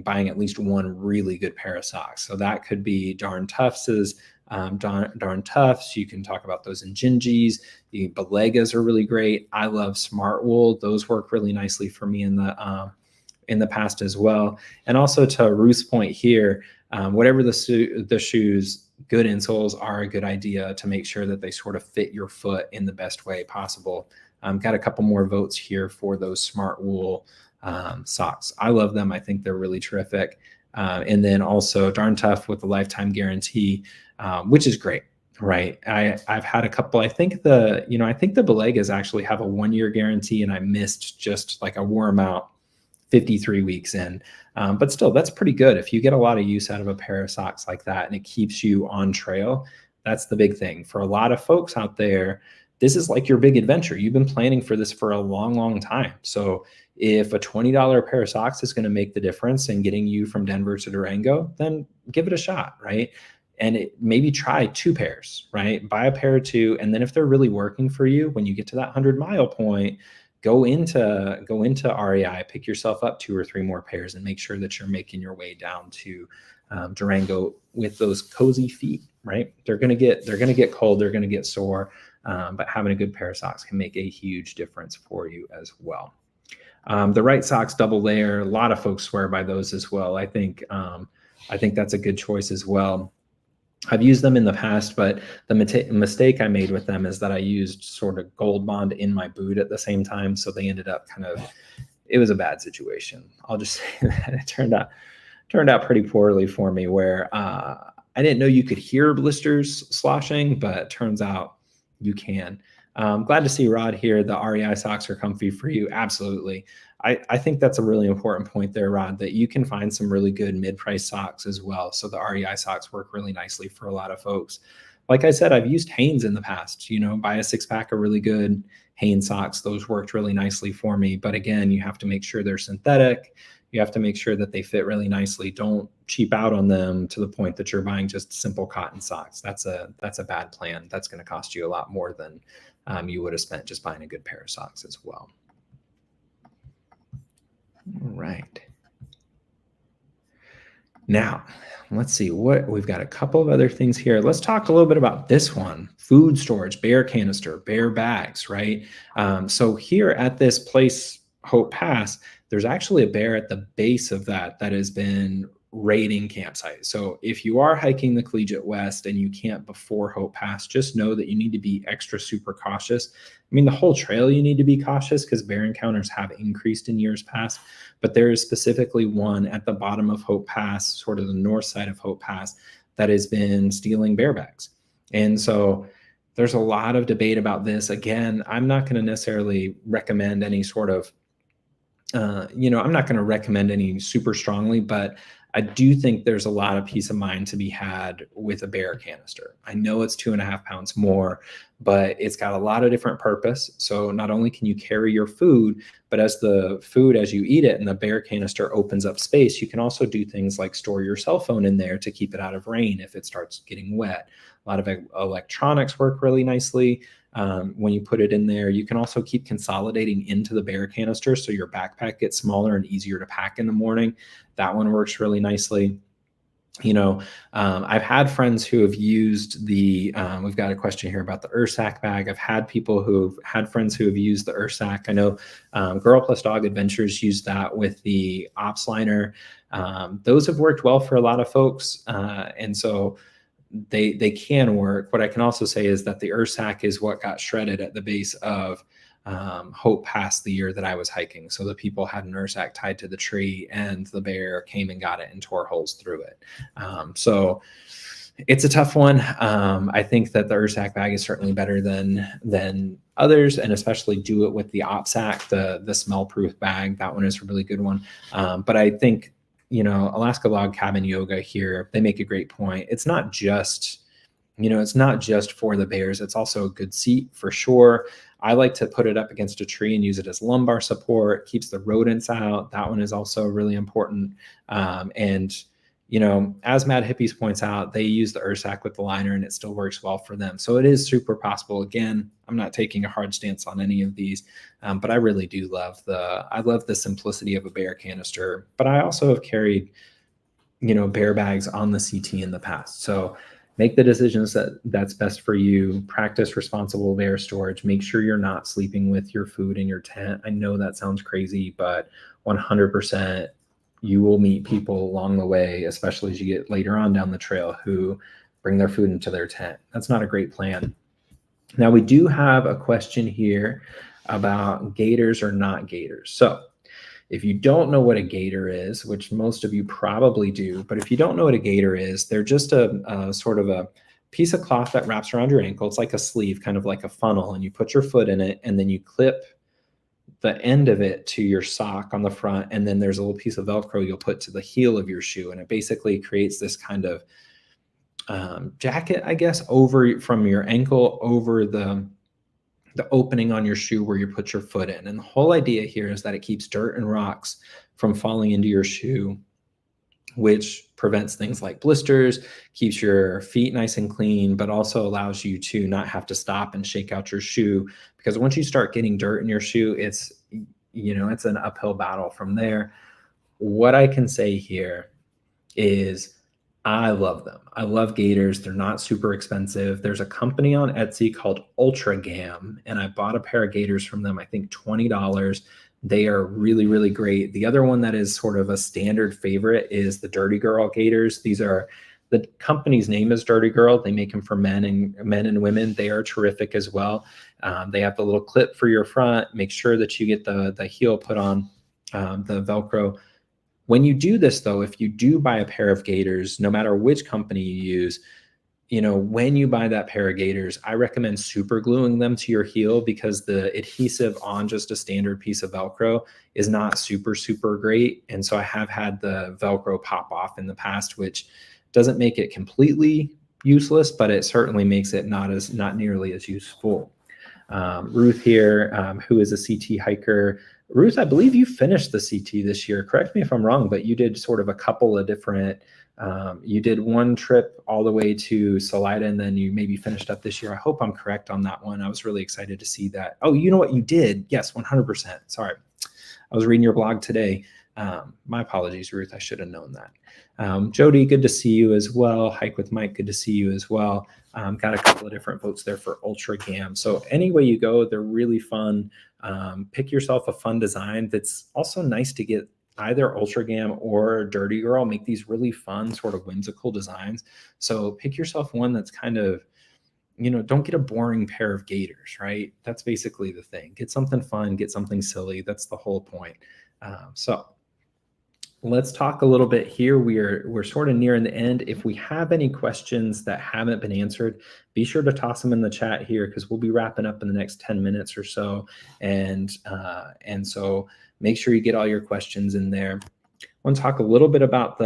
buying at least one really good pair of socks. So that could be Darn Tufts' Darn Tufts. You can talk about those Injinjis. The Balegas are really great. I love Smart Wool. Those work really nicely for me in the past as well. And also to Ruth's point here, whatever the shoes, good insoles are a good idea to make sure that they sort of fit your foot in the best way possible. Got a couple more votes here for those Smart Wool socks. I love them. I think they're really terrific. And then also Darn Tough with the lifetime guarantee, which is great, right? I've had a couple. I think the Balegas actually have a 1-year guarantee, and I missed just like I wore them out 53 weeks in. But still, that's pretty good. If you get a lot of use out of a pair of socks like that and it keeps you on trail, that's the big thing. For a lot of folks out there, this is like your big adventure. You've been planning for this for a long, long time. So if a $20 pair of socks is going to make the difference in getting you from Denver to Durango, then give it a shot, right? And maybe try 2 pairs, right? Buy a pair or 2. And then if they're really working for you, when you get to that 100-mile point, go into REI, pick yourself up 2 or 3 more pairs, and make sure that you're making your way down to Durango with those cozy feet, right? They're going to get cold. They're going to get sore, but having a good pair of socks can make a huge difference for you as well. The right socks, double layer. A lot of folks swear by those as well. I think that's a good choice as well. I've used them in the past, but the mistake I made with them is that I used sort of Gold Bond in my boot at the same time. So they ended up it was a bad situation. I'll just say that it turned out pretty poorly for me, where I didn't know you could hear blisters sloshing, but turns out you can. Glad to see Rod here. The REI socks are comfy for you. Absolutely. I think that's a really important point there, Rod, that you can find some really good mid-price socks as well. So the REI socks work really nicely for a lot of folks. Like I said, I've used Hanes in the past, buy a 6-pack of really good Hanes socks. Those worked really nicely for me. But again, you have to make sure they're synthetic. You have to make sure that they fit really nicely. Don't cheap out on them to the point that you're buying just simple cotton socks. That's a bad plan. That's going to cost you a lot more than you would have spent just buying a good pair of socks as well. All right. Now, let's see what we've got. A couple of other things here. Let's talk a little bit about this one: food storage, bear canister, bear bags, right? So here at this place, Hope Pass, there's actually a bear at the base of that has been raiding campsites. So if you are hiking the Collegiate West and you camp before Hope Pass, just know that you need to be extra super cautious. I mean, the whole trail you need to be cautious because bear encounters have increased in years past, but there is specifically one at the bottom of Hope Pass, sort of the north side of Hope Pass, that has been stealing bear bags. And so there's a lot of debate about this. Again, I'm not going to necessarily recommend any sort of I'm not going to recommend any super strongly, but I do think there's a lot of peace of mind to be had with a bear canister. I know it's 2.5 pounds more, but it's got a lot of different purpose. So not only can you carry your food, but as you eat it and the bear canister opens up space, you can also do things like store your cell phone in there to keep it out of rain if it starts getting wet. A lot of electronics work really nicely. When you put it in there, you can also keep consolidating into the bear canister so your backpack gets smaller and easier to pack in the morning. That one works really nicely. I've had friends who have used we've got a question here about the Ursack bag. I've had friends who have used the Ursack. I know Girl Plus Dog Adventures used that with the Ops Liner. Those have worked well for a lot of folks. And so they can work. What I can also say is that the Ursack is what got shredded at the base of Hope Pass the year that I was hiking. So the people had an Ursack tied to the tree and the bear came and got it and tore holes through it. So it's a tough one. I think that the Ursack bag is certainly better than others, and especially do it with the OpSack, the smell-proof bag. That one is a really good one. But I think Alaska Log Cabin Yoga here, they make a great point. It's not just for the bears. It's also a good seat for sure. I like to put it up against a tree and use it as lumbar support, keeps the rodents out. That one is also really important. As Mad Hippies points out, they use the Ursack with the liner and it still works well for them. So it is super possible. Again, I'm not taking a hard stance on any of these, but I really do love the simplicity of a bear canister. But I also have carried, bear bags on the CT in the past. So make the decisions that's best for you. Practice responsible bear storage. Make sure you're not sleeping with your food in your tent. I know that sounds crazy, but 100%. You will meet people along the way, especially as you get later on down the trail, who bring their food into their tent. That's not a great plan. Now, we do have a question here about gaiters or not gaiters. So if you don't know what a gaiter is, which most of you probably do, but if you don't know what a gaiter is, they're just a sort of a piece of cloth that wraps around your ankle. It's like a sleeve, kind of like a funnel, and you put your foot in it, and then you clip the end of it to your sock on the front, and then there's a little piece of Velcro you'll put to the heel of your shoe, and it basically creates this kind of jacket, I guess, over from your ankle over the opening on your shoe where you put your foot in. And the whole idea here is that it keeps dirt and rocks from falling into your shoe, which prevents things like blisters, keeps your feet nice and clean, but also allows you to not have to stop and shake out your shoe. Because once you start getting dirt in your shoe, it's an uphill battle from there. What I can say here is I love them. I love gaiters. They're not super expensive. There's a company on Etsy called Ultra Gam, and I bought a pair of gaiters from them, I think $20. They are really, really great. The other one that is sort of a standard favorite is the Dirty Girl gaiters. The company's name is Dirty Girl. They make them for men and women. They are terrific as well. They have the little clip for your front. Make sure that you get the heel put on, the Velcro When you do this though, if you do buy a pair of gaiters, no matter which company you use, when you buy that pair of gaiters, I recommend super gluing them to your heel, because the adhesive on just a standard piece of Velcro is not super, super great. And so I have had the Velcro pop off in the past, which doesn't make it completely useless, but it certainly makes it not nearly as useful. Ruth here, who is a CT hiker. Ruth, I believe you finished the CT this year. Correct me if I'm wrong, but you did sort of a couple of different, you did one trip all the way to Salida, and then you maybe finished up this year. I hope I'm correct on that one. I was really excited to see that. Oh, you know what you did? Yes, 100%. Sorry. I was reading your blog today. My apologies, Ruth. I should have known that. Jody, good to see you as well. Hike with Mike, good to see you as well. Got a couple of different votes there for Ultra Gam. So any way you go, they're really fun. Pick yourself a fun design. That's also nice to get either Ultra Gam or Dirty Girl. Make these really fun, sort of whimsical designs. So pick yourself one that's kind of, don't get a boring pair of gaiters, right? That's basically the thing. Get something fun, get something silly. That's the whole point. So let's talk a little bit here. We're sort of nearing the end. If we have any questions that haven't been answered, be sure to toss them in the chat here, because we'll be wrapping up in the next 10 minutes or so. And so make sure you get all your questions in there. I want to talk a little bit about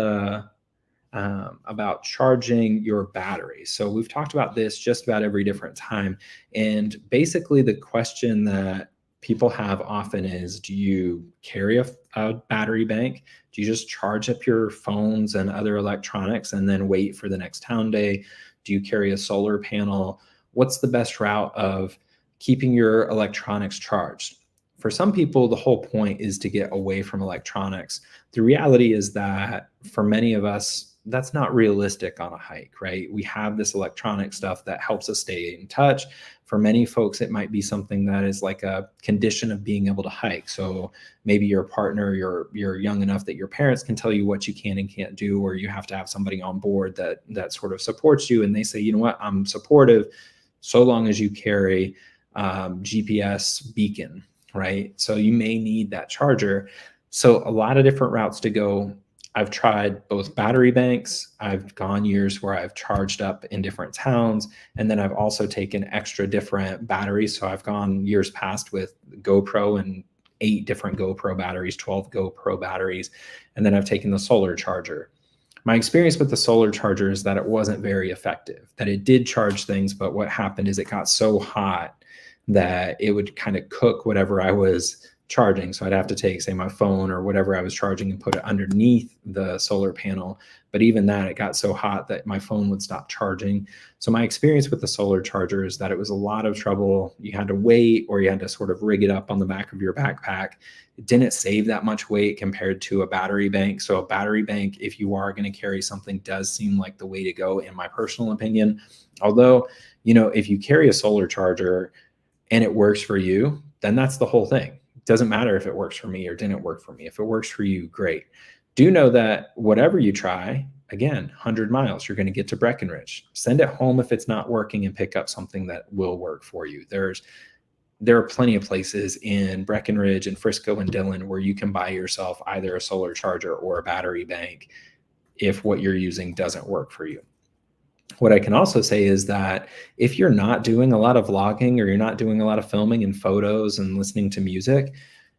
about charging your battery. So we've talked about this just about every different time. And basically the question that people have often is, do you carry a battery bank? Do you just charge up your phones and other electronics and then wait for the next town day? Do you carry a solar panel? What's the best route of keeping your electronics charged? For some people, the whole point is to get away from electronics. The reality is that for many of us, that's not realistic on a hike, right? We have this electronic stuff that helps us stay in touch. For many folks, it might be something that is like a condition of being able to hike. So maybe your partner, you're young enough that your parents can tell you what you can and can't do, or you have to have somebody on board that sort of supports you. And they say, you know what, I'm supportive so long as you carry GPS beacon, right? So you may need that charger. So a lot of different routes to go. I've tried both battery banks. I've gone years where I've charged up in different towns. And then I've also taken extra different batteries. So I've gone years past with GoPro and 8 different GoPro batteries, 12 GoPro batteries. And then I've taken the solar charger. My experience with the solar charger is that it wasn't very effective, that it did charge things, but what happened is it got so hot that it would kind of cook whatever I was charging. So I'd have to take, say, my phone or whatever I was charging and put it underneath the solar panel. But even that, it got so hot that my phone would stop charging. So my experience with the solar charger is that it was a lot of trouble. You had to wait, or you had to sort of rig it up on the back of your backpack. It didn't save that much weight compared to a battery bank. So a battery bank, if you are going to carry something, does seem like the way to go, in my personal opinion. Although, if you carry a solar charger and it works for you, then that's the whole thing. It doesn't matter if it works for me or didn't work for me. If it works for you, great. Do know that whatever you try, again, 100 miles, you're going to get to Breckenridge. Send it home if it's not working and pick up something that will work for you. There are plenty of places in Breckenridge and Frisco and Dillon where you can buy yourself either a solar charger or a battery bank if what you're using doesn't work for you. What I can also say is that if you're not doing a lot of vlogging, or you're not doing a lot of filming and photos and listening to music,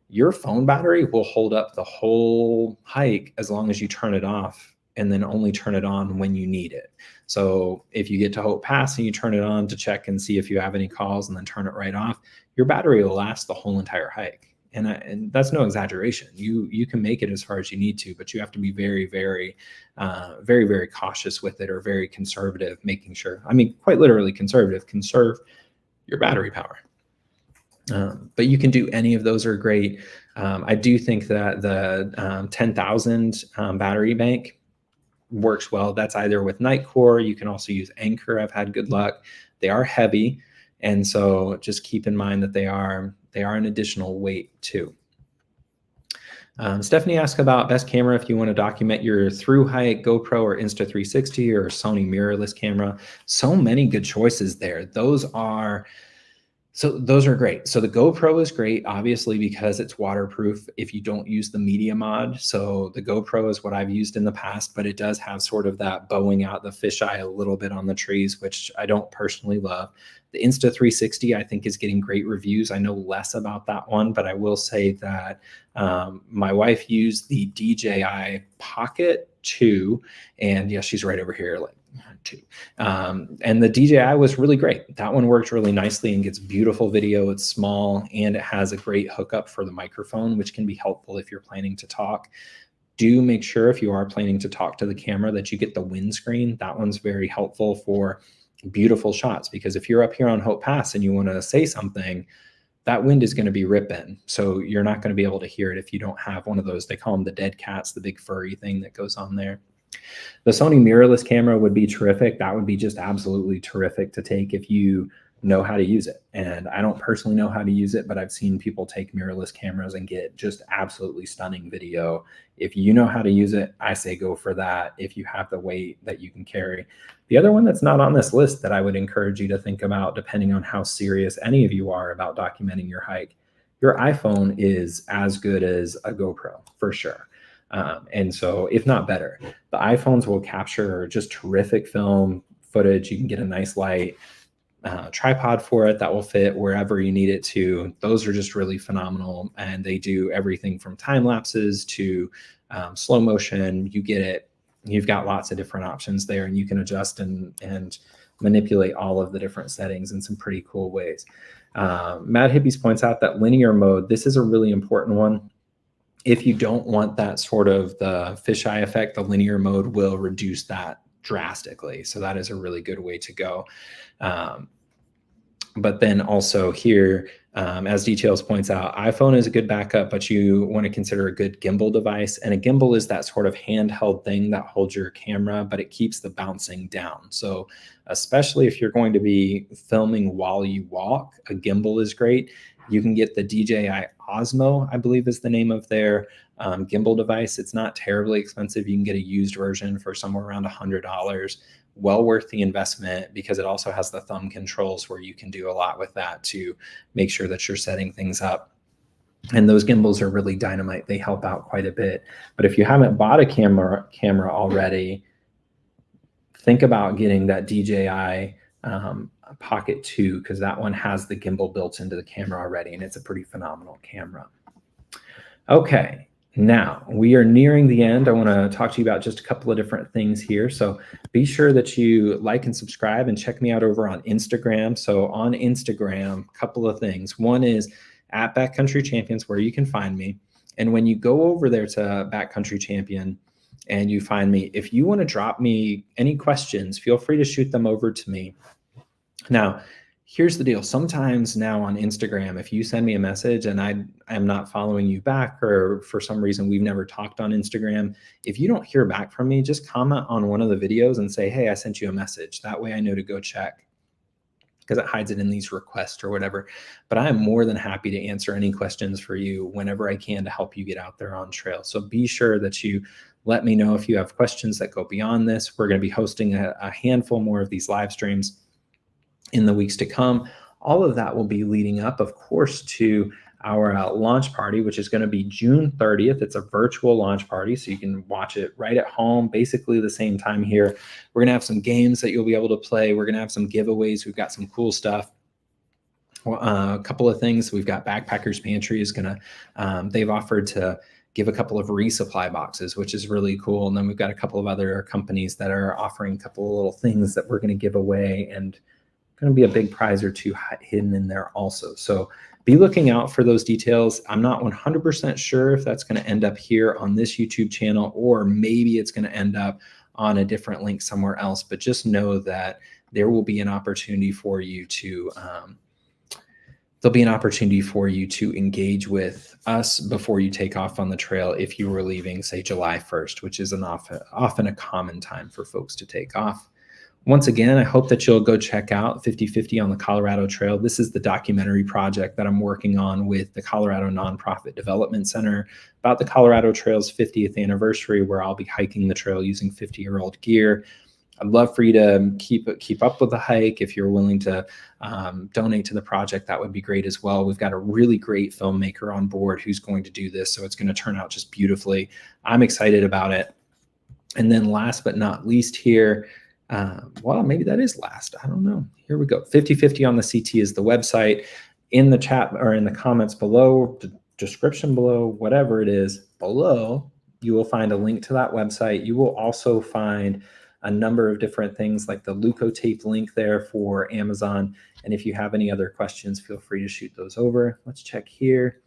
your phone battery will hold up the whole hike as long as you turn it off and then only turn it on when you need it. So if you get to Hope Pass and you turn it on to check and see if you have any calls and then turn it right off, your battery will last the whole entire hike. And that's no exaggeration. You can make it as far as you need to, but you have to be very, very, very, very cautious with it, or very conservative, making sure, quite literally conservative, conserve your battery power. But you can do any of those are great. I do think that the 10,000 battery bank works well. That's either with Nightcore. You can also use Anchor. I've had good luck. They are heavy. And so just keep in mind that they are an additional weight too. Stephanie asked about best camera if you want to document your through hike, GoPro or Insta360 or Sony mirrorless camera. So many good choices there. Those are So those are great. So the GoPro is great, obviously, because it's waterproof if you don't use the media mod. So the GoPro is what I've used in the past, but it does have sort of that bowing out the fisheye a little bit on the trees, which I don't personally love. The Insta360, I think, is getting great reviews. I know less about that one, but I will say that my wife used the DJI Pocket 2, and yeah, she's right over here, like 2. And the DJI was really great. That one worked really nicely and gets beautiful video. It's small and it has a great hookup for the microphone, which can be helpful if you're planning to talk. Do make sure if you are planning to talk to the camera that you get the windscreen. That one's very helpful for beautiful shots, because if you're up here on Hope Pass and you want to say something, that wind is going to be ripping. So you're not going to be able to hear it if you don't have one of those. They call them the dead cats, the big furry thing that goes on there. The Sony mirrorless camera would be terrific. That would be just absolutely terrific to take if you know how to use it. And I don't personally know how to use it, but I've seen people take mirrorless cameras and get just absolutely stunning video. If you know how to use it, I say go for that if you have the weight that you can carry. The other one that's not on this list that I would encourage you to think about, depending on how serious any of you are about documenting your hike, your iPhone is as good as a GoPro for sure. And so, if not better, the iPhones will capture just terrific film footage. You can get a nice light, tripod for it that will fit wherever you need it to. Those are just really phenomenal. And they do everything from time lapses to slow motion. You get it. You've got lots of different options there, and you can adjust and manipulate all of the different settings in some pretty cool ways. Mad Hippies points out that linear mode, this is a really important one. If you don't want that sort of the fisheye effect, the linear mode will reduce that drastically. So that is a really good way to go. But then also here, as Details points out, iPhone is a good backup, but you want to consider a good gimbal device. And a gimbal is that sort of handheld thing that holds your camera, but it keeps the bouncing down. So especially if you're going to be filming while you walk, a gimbal is great. You can get the DJI Osmo, I believe is the name of their gimbal device. It's not terribly expensive. You can get a used version for somewhere around $100. Well worth the investment, because it also has the thumb controls where you can do a lot with that to make sure that you're setting things up. And those gimbals are really dynamite. They help out quite a bit. But if you haven't bought a camera already, think about getting that DJI Pocket 2, because that one has the gimbal built into the camera already, and it's a pretty phenomenal camera. Okay, now we are nearing the end. I want to talk to you about just a couple of different things here. So be sure that you like and subscribe, and check me out over on Instagram. So on Instagram, a couple of things. One is at Backcountry Champions, where you can find me. And when you go over there to Backcountry Champion and you find me, if you want to drop me any questions, feel free to shoot them over to me. Now, here's the deal. Sometimes now on Instagram, if you send me a message and I am not following you back, or for some reason we've never talked on Instagram, if you don't hear back from me, just comment on one of the videos and say, hey, I sent you a message. That way I know to go check, because it hides it in these requests or whatever. But I am more than happy to answer any questions for you whenever I can to help you get out there on trail. So be sure that you let me know if you have questions that go beyond this. We're going to be hosting a handful more of these live streams in the weeks to come. All of that will be leading up, of course, to our launch party, which is going to be June 30th. It's a virtual launch party, so you can watch it right at home, basically the same time here. We're going to have some games that you'll be able to play. We're going to have some giveaways. We've got some cool stuff. A couple of things. We've got Backpackers Pantry is going to, they've offered to give a couple of resupply boxes, which is really cool. And then we've got a couple of other companies that are offering a couple of little things that we're going to give away, and going to be a big prize or two hidden in there also. So be looking out for those details. I'm not 100% sure if that's going to end up here on this YouTube channel, or maybe it's going to end up on a different link somewhere else. But just know that there will be an opportunity for you to there'll be an opportunity for you to engage with us before you take off on the trail if you were leaving, say, July 1st, which is often a common time for folks to take off. Once again, I hope that you'll go check out 50/50 on the Colorado Trail. This is the documentary project that I'm working on with the Colorado Nonprofit Development Center about the Colorado Trail's 50th anniversary, where I'll be hiking the trail using 50-year-old gear. I'd love for you to keep up with the hike. If you're willing to donate to the project, that would be great as well. We've got a really great filmmaker on board who's going to do this, so it's going to turn out just beautifully. I'm excited about it. And then last but not least here, well, maybe that is last. I don't know. Here we go. 50/50 on the CT is the website. In the chat or in the comments below, the description below, whatever it is below, you will find a link to that website. You will also find a number of different things like the Leukotape link there for Amazon. And if you have any other questions, feel free to shoot those over. Let's check here.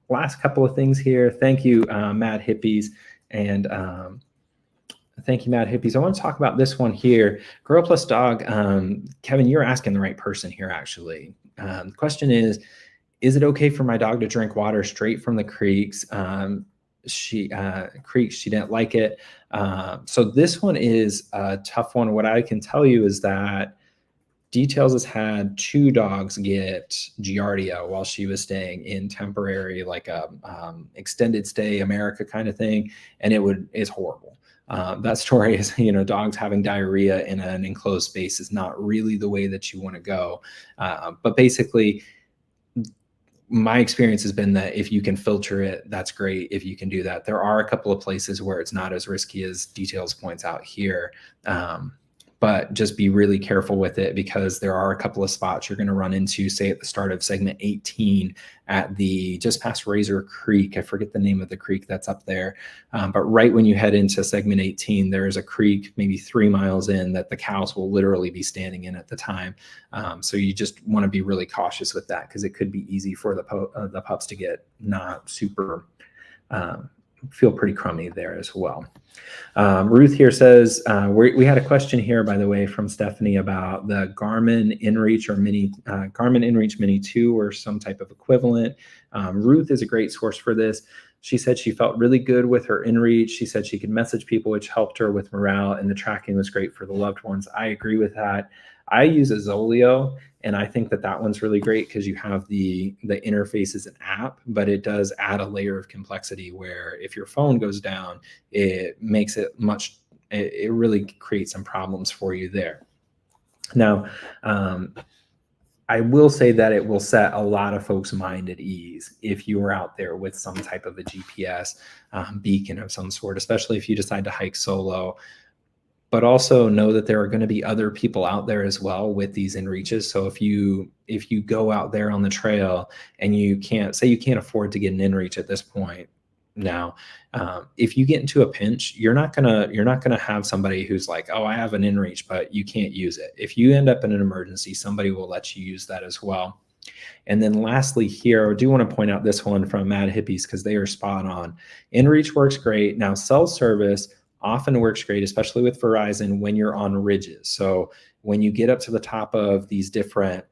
Last couple of things here. Thank you, Mad Hippies. And thank you, Mad Hippies. I want to talk about this one here. Girl Plus Dog. Kevin, you're asking the right person here, actually. The question is it okay for my dog to drink water straight from the creeks? She didn't like it. So this one is a tough one. What I can tell you is that Details has had 2 dogs get Giardia while she was staying in temporary, like a extended stay America kind of thing, and it's horrible. That story is, dogs having diarrhea in an enclosed space is not really the way that you want to go. But basically, my experience has been that if you can filter it, that's great. If you can do that, there are a couple of places where it's not as risky as Details points out here. But just be really careful with it, because there are a couple of spots you're going to run into, say at the start of segment 18 at just past Razor Creek. I forget the name of the creek that's up there. But right when you head into segment 18, there is a creek maybe 3 miles in that the cows will literally be standing in at the time. So you just want to be really cautious with that, because it could be easy for the pups to get not super, feel pretty crummy there as well. Ruth here says, we had a question here, by the way, from Stephanie about the Garmin InReach or Garmin InReach Mini 2 or some type of equivalent. Ruth is a great source for this. She said she felt really good with her InReach. She said she could message people, which helped her with morale, and the tracking was great for the loved ones. I agree with that. I use a Zoleo, and I think that one's really great because you have the interface as an app, but it does add a layer of complexity where if your phone goes down, it makes it it really creates some problems for you there. Now, I will say that it will set a lot of folks' mind at ease if you are out there with some type of a GPS beacon of some sort, especially if you decide to hike solo. But also know that there are going to be other people out there as well with these InReaches. So if you go out there on the trail and you can't afford to get an InReach at this point now, if you get into a pinch, you're not gonna have somebody who's like, oh, I have an InReach, but you can't use it. If you end up in an emergency, somebody will let you use that as well. And then lastly here, I do want to point out this one from Mad Hippies, because they are spot on. InReach works great. Now, cell service often works great, especially with Verizon, when you're on ridges. So when you get up to the top of these different,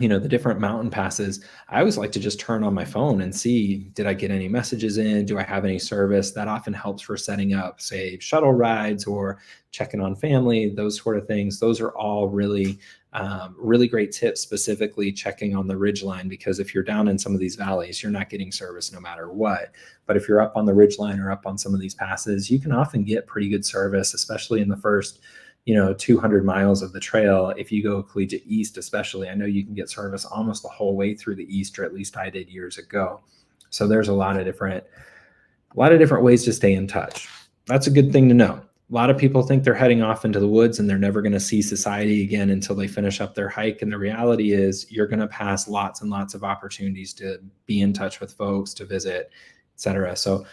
the different mountain passes, I always like to just turn on my phone and see, did I get any messages in? Do I have any service? That often helps for setting up, say, shuttle rides or checking on family, those sort of things. Those are all really great tips, specifically checking on the ridgeline, because if you're down in some of these valleys, you're not getting service no matter what. But if you're up on the ridgeline or up on some of these passes, you can often get pretty good service, especially in the first 200 miles of the trail. If you go collegiate east, especially, I know you can get service almost the whole way through the east, or at least I did years ago. So there's a lot of different ways to stay in touch. That's a good thing to know. A lot of people think they're heading off into the woods and they're never going to see society again until they finish up their hike. And the reality is you're going to pass lots and lots of opportunities to be in touch with folks, to visit, etc. So,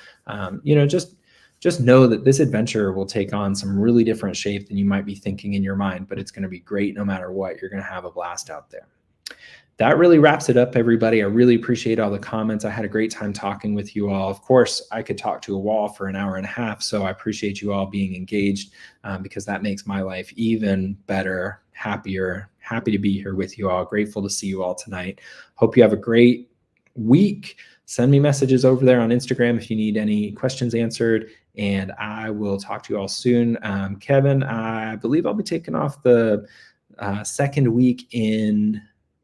just know that this adventure will take on some really different shape than you might be thinking in your mind, but it's going to be great no matter what. You're going to have a blast out there. That really wraps it up, everybody. I really appreciate all the comments. I had a great time talking with you all. Of course, I could talk to a wall for an hour and a half, so I appreciate you all being engaged, because that makes my life even better, happier, happy to be here with you all. Grateful to see you all tonight. Hope you have a great week. Send me messages over there on Instagram if you need any questions answered, and I will talk to you all soon. Kevin, I believe I'll be taking off the second week in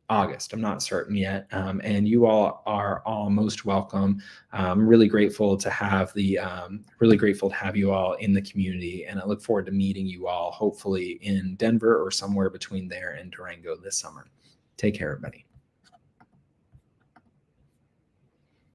August. I'm not certain yet. And you all are all most welcome. I'm really grateful to have you all in the community. And I look forward to meeting you all, hopefully in Denver or somewhere between there and Durango this summer. Take care, everybody.